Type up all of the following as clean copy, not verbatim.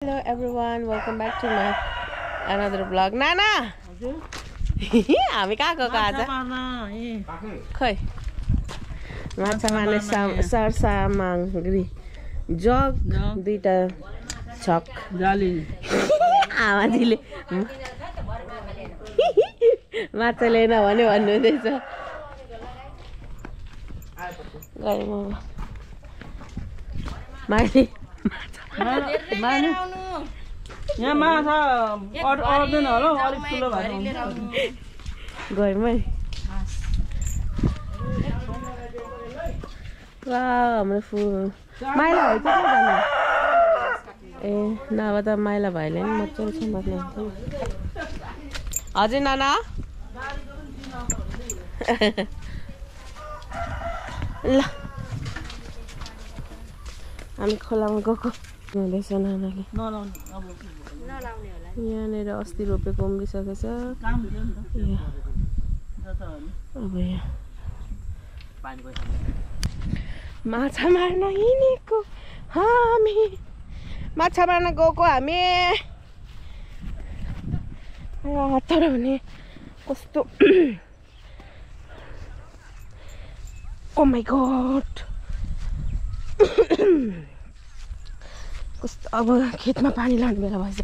Hello everyone, welcome back to my another vlog. Nana! हामी कहाँ गएको आज? खै माछा मार्ने सामग्री जग दुईटा छक जाली आमाजीले माछा लिएन भने भन्नुहुँदैछ गए म माने माने यहाँ माछा अर्दैन होला अलिक ठुलो भएर गएँ वा हाम्रो फुल माइला भाइ चाहिँ कहाँ जानु ए नभए त माइला भाइले नि मजाले समात्नु हुन्थ्यो हजुर नाना ल हामी खोलामा गएको हुँदैछ नानाले यहाँनिर अस्ति रोपेको उम्रिसकेछ अब यहाँ माछा मार्न हिँडेको हामी माछा मार्न गएको हामी तर भने कस्तो ओ माई गॉड कस्तो अब खेतमा पानी लाने बेला भएछ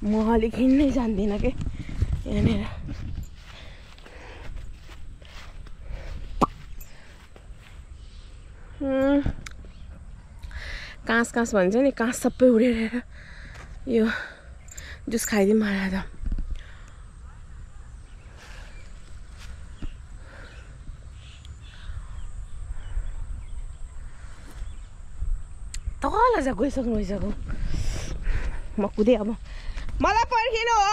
म अलिक हिँड्नै जान्दिनँ के यहाँनिर काँस काँस भन्छ नि काँस सबै उडेर यो जुस खाइदिउँ मलाई त तल जा गइसक्नु म कुदेँ अब मलाई पर्खिनु हो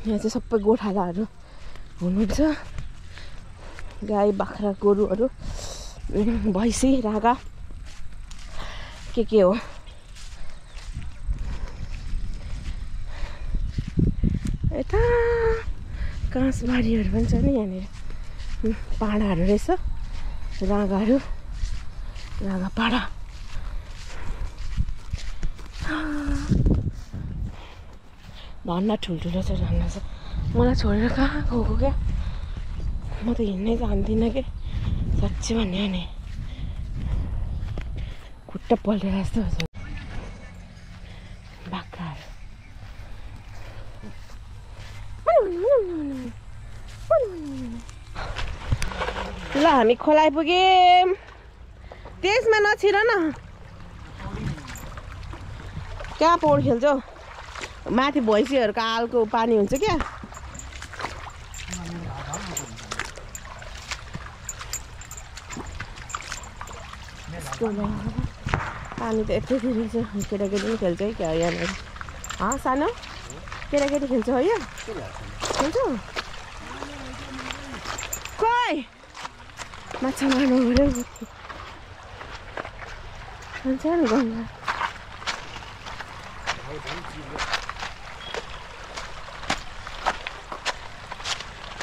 यहाँ चाहिँ सबै गोठालाहरू हुनुहुन्छ गाई बाख्रा गोरुहरू भैँसी रागा के हो यता काँसबारीहरू पनि छ नि यहाँनिर पाडाहरू रहेछ रागाहरू रागा पाडा धन्न ठुल्ठुलो छ धन्न छ मलाई छोडेर कहाँ गएको क्या म त हिँड्नै जान्दिनँ कि साँच्ची भन्यो नि खुट्टा पल्टेर जस्तो हुन्छ बाख्राहरू ल हामी खोला आइपुग्यौँ त्यसमा नछिर न कहाँ पौड खेल्छौ माथि भैँसीहरूको आलको पानी हुन्छ क्या पानी त यति रहेछ केटाकेटी पनि खेल्छ है क्या यहाँनिर सानो केटाकेटी खेल्छ हो यो खेल्छौ खोइ माछा मार्नु पऱ्यो भन्छ नि गङ्गा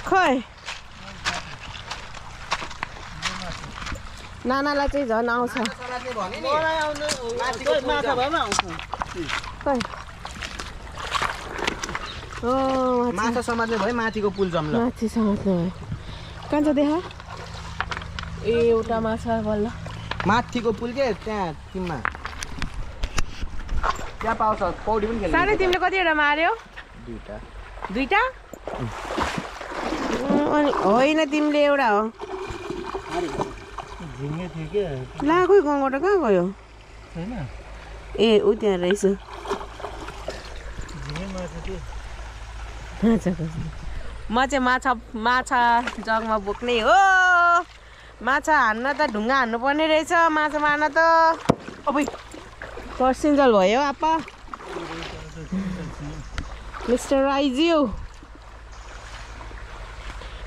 खोइ नानालाई चाहिँ झन् आउँछ माछा समात्ने भयो माथिको पुल जम्ला माथि समात्ने भयो कहाँ छ देखा ए एउटा माछा बल्ल माथिको पुल के त्यहाँ टिममा त्यहाँ पाउँछ पौडी पनि खेल्छ सानो तिमीले कतिवटा मार्यो दुईटा अनि होइन तिमीले एउटा हो ला खोइ गङ्गटा कहाँ गयो ए ऊ त्यहाँ रहेछ म चाहिँ माछा जगमा बोक्ने हो माछा हान्न त ढुङ्गा हान्नु पर्ने रहेछ माछा मार्न त अब पर्सिन्जल भयो आपा मिस्टर राइज्यू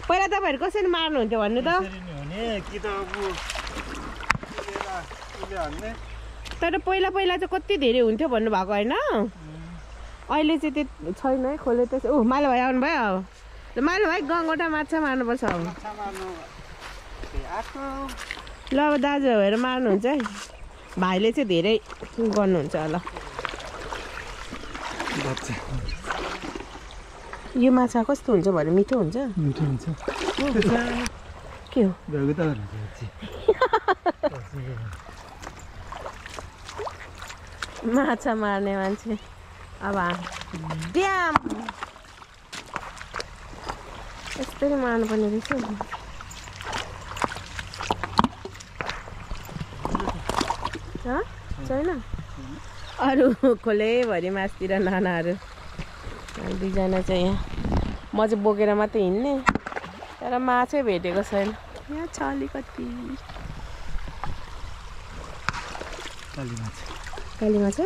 पहिला तपाईँहरू कसरी मार्नुहुन्थ्यो भन्नु त तर पहिला चाहिँ कति धेरै हुन्थ्यो भन्नुभएको होइन अहिले चाहिँ त्यो छैन है खोले त ऊ माइलो भाइ आउनु भयो अब माइलो भाइ गङ्गटा माछा मार्नुपर्छ अब ल अब दाजु भएर मार्नुहुन्छ है भाइले चाहिँ धेरै गर्नुहुन्छ होला यो माछा कस्तो हुन्छ भने मिठो हुन्छ के हो माछा मार्ने मान्छे अब ड्याम यस्तै मार्नुपर्ने रहेछ छैन अरू खोलेभरि मासतिर नानाहरू दुईजना चाहिँ यहाँ म चाहिँ बोकेर मात्रै हिँड्ने तर माछै भेटेको छैन यहाँ छ अलिकति काली माछा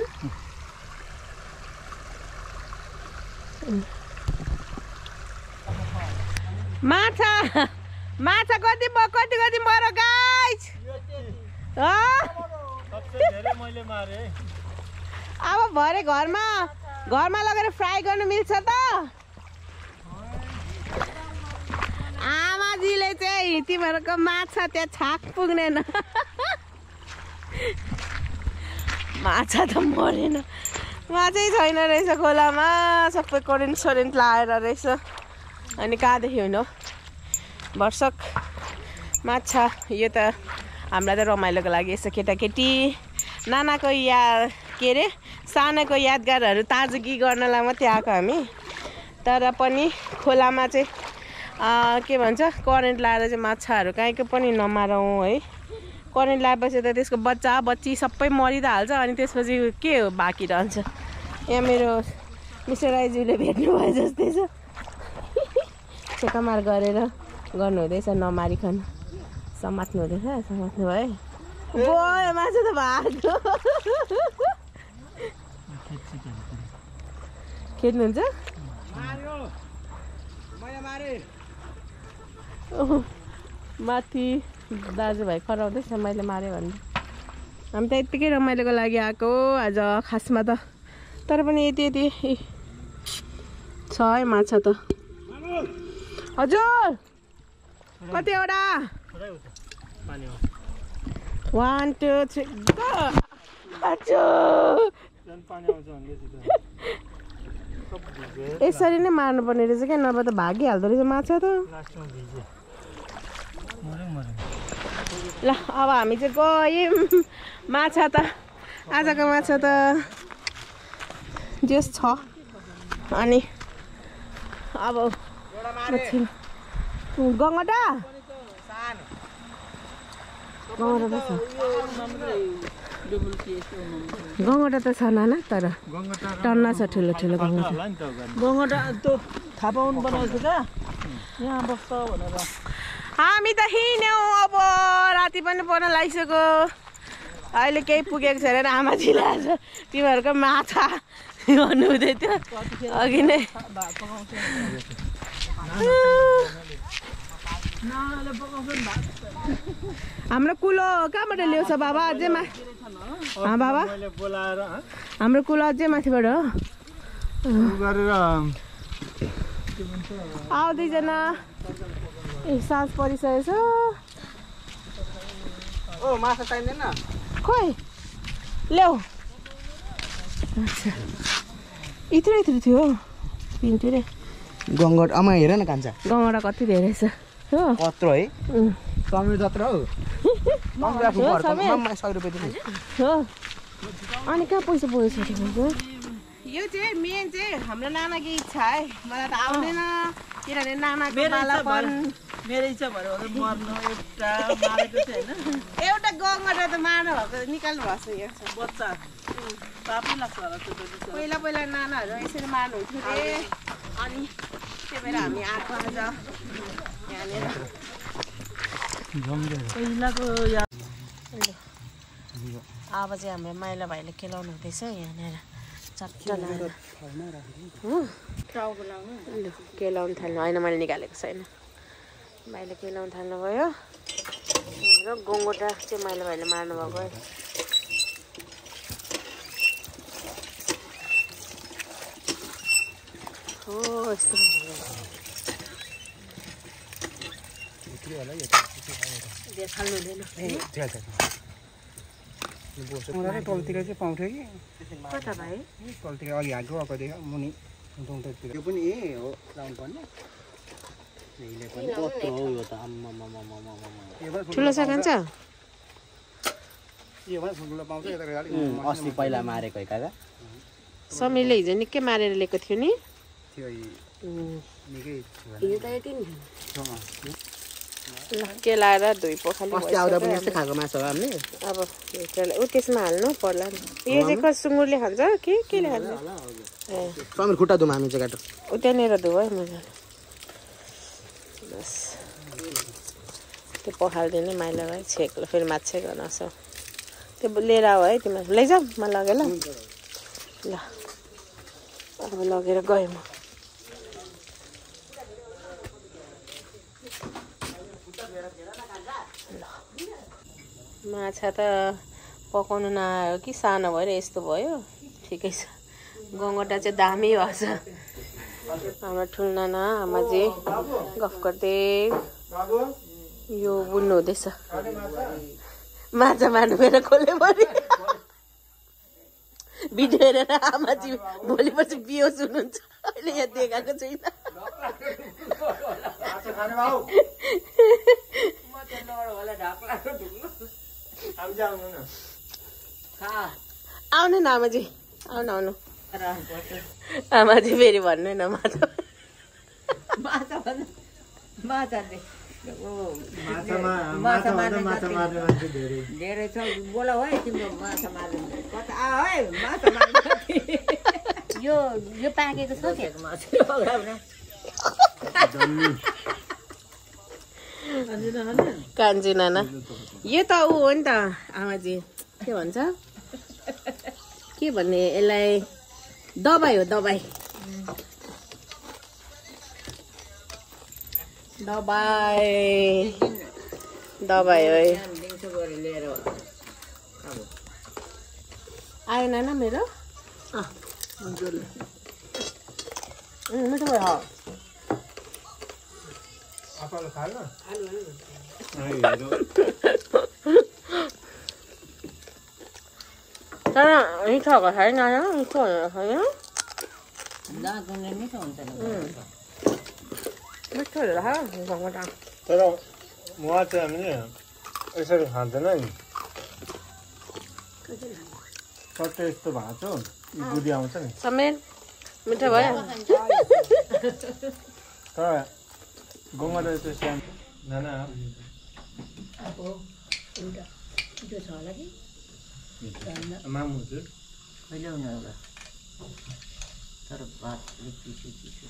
माछा माछा कति मर गाइस अब भरे घरमा लगेर फ्राई गर्नु मिल्छ त आमाजीले चाहिँ तिमीहरूको माछा त्यहाँ छाक पुग्दैन माछा त मरेन माछै छैन रहेछ खोलामा सबै करेन्ट लाएर रहेछ अनि कहाँदेखि हुनु वर्षक माछा यो त हामीलाई त रमाइलोको लागि यसो केटाकेटी नानाको के अरे सानोको यादगारहरू ताजगी गर्नलाई मात्रै आएको हामी तर पनि खोलामा चाहिँ के भन्छ करेन्ट लाएर चाहिँ माछाहरू कहीँको पनि नमारौँ है करेन्ट लगाएपछि त त्यसको बच्चा बच्ची सबै मरि त हाल्छ अनि त्यसपछि के हो बाँकी रहन्छ यहाँ मेरो मिस्टर राईज्यूले भेट्नु भयो जस्तै छ चेकामार गरेर गर्नुहुँदैछ नमारिकन समात्नु हुँदैछ समात्नु भयो गयो माछा त भाग्यो खेद्नुहुन्छ माथि दाजुभाइ कराउँदैछ मैले मारेँ भने हामी त यत्तिकै रमाइलोको लागि आएको आज खासमा त तर पनि यति छ है माछा त हजुर कतिवटा 1 2 3 यसरी नै मार्नुपर्ने रहेछ क्या नभए त भागिहाल्दो रहेछ माछा त ल अब हामी चाहिँ गयौँ माछा त आजको माछा त जस छ अनि अब गङ्गटा गङ्गटा त छ नाना तर टन्ना छ ठुलो ठुलो गङ्गटा त्यो थाहा पाउनु बनाउँछु क्या यहाँ बस्छ भनेर हामी त हिँड्यौँ अब राति पनि पर्न लागिसक्यो अहिले केही पुगेको छैन आमाजीले आज तिमीहरूको माछा भन्नुहुँदै थियो अघि नै हाम्रो कुलो कहाँबाट ल्याउँछ बाबा अझै बाबा हाम्रो कुलो अझै माथिबाट हो आउँदैजना साँझ परिसकेको छ ओ माछा चाहिँदैन खोइ ल्याऊ यत्रो थियो पिन्थ्यो रे गङ्गटा आमा हेर न कान्छा गङ्गटा कति धेरै छ हो कत्रो है समय जत्रो हो 100 रुपियाँ दिनु हो अनि कहाँ पैसा पुगिसकेको यो चाहिँ मेन चाहिँ हाम्रो नानाको इच्छा है मलाई त आउँदैन किनभने नानाको बालापन मेरो इच्छा भएर मर्नु एउटा गङ्गटा त मार्नु भएको निकाल्नु भएको छ यहाँ बच्चा पापी लाग्छ होला पहिला नानाहरू यसरी मार्नुहुन्थ्यो अरे अनि त्यही भएर हामी आएको आज यहाँनिर पहिलाको अब चाहिँ हाम्रो माइला भाइले केलाउनु हुँदैछ यहाँनिर चट्ट केलाउनु थाल्नु होइन मैले निकालेको छैन भाइले केलाउनु थाल्नुभयो हाम्रो गङ्गटा चाहिँ माइला भाइले मार्नु भएको यस्तो तलतिर चाहिँ पाउँथ्यो कि कता भाइ तलतिर अघि हात गएकोदेखि मुनि दुङतिर यो पनि हो लाउनु पर्ने ठुलो छ कान्छ अस्ति पहिला मारेको काका समीरले हिजो निकै मारेर ल्याएको थियो नि ल केलाएर धोइ पोखाली अस्ति आउँदा पनि यस्तै खाएको माछा हो हामीले अब ऊ त्यसमा हाल्नु पर्ला नि यो चाहिँ कस सुँगुरले खान्छ केले खान्छ समीर खुट्टा धुम हामी चाहिँ काटो ऊ त्यहाँनिर धो है मजाले बस त्यो पखालिदिने माइला भाइ छेक्लो फेरि माछा गर्नसो त्यो लिएर आऊ है तिमीहरू लैजाऊ म लगेँ ल ल अब लगेर गएँ म माछा त पकाउनु नआयो कि सानो भएर यस्तो भयो ठिकै छ गङ्गटा चाहिँ दामी भएछ हाम्रो ठुल्नाना आमाजी गफ गर्दै यो बुन्नु हुँदैछ माछा मार्नु मेरो खोले पऱ्यो भिडियो हेरेर आमाजी भोलिपछि बिहोस हुनुहुन्छ अहिले यहाँ देखाएको छुइनँ आउनु न आमाजी आउनु आउनु आमाजी फेरि भन्नु न धेरै छ बोला है तिम्रो माछा मार्नु यो पाकेको छ कान्छी नाना यो त ऊ हो नि त आमाजी के भन्छ के भन्ने यसलाई दबाई हो दबाई दबाई हो आयो नाना मेरो मिठो भयो तर मिठो भएको छैन मिठो छैन मिठो हुन्छ मिठो गङ्गटा तर उहाँ चाहिँ हामीले यसरी खाँदैन नि सट्टै यस्तो भएको छ बुद्धि आउँछ नि समीर मिठो भयो तर गङ्गटा चाहिँ सानो नाना मामु चाहिँ कहिले आउनु होला तर भात चिसो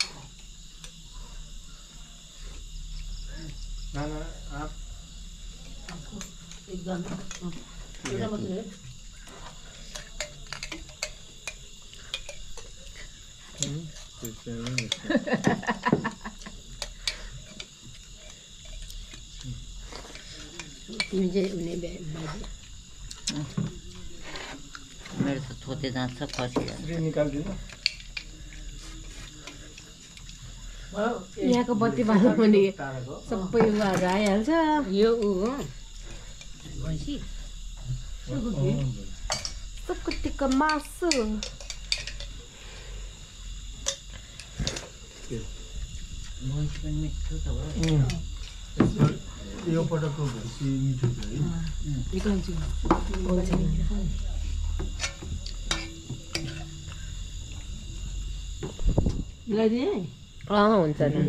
नाना आप मेरो त थोते जान्छ खसिहाल्छ निकालिदिनु यहाँको बत्ती बाल्नु पनि सबै उहाँहरू आइहाल्छ यो ऊ हो भैँसी सुकुटीको मासु भैँसी पनि मिठो त हो यो पटकको भैँसी मिठो छ है हुन्छ नि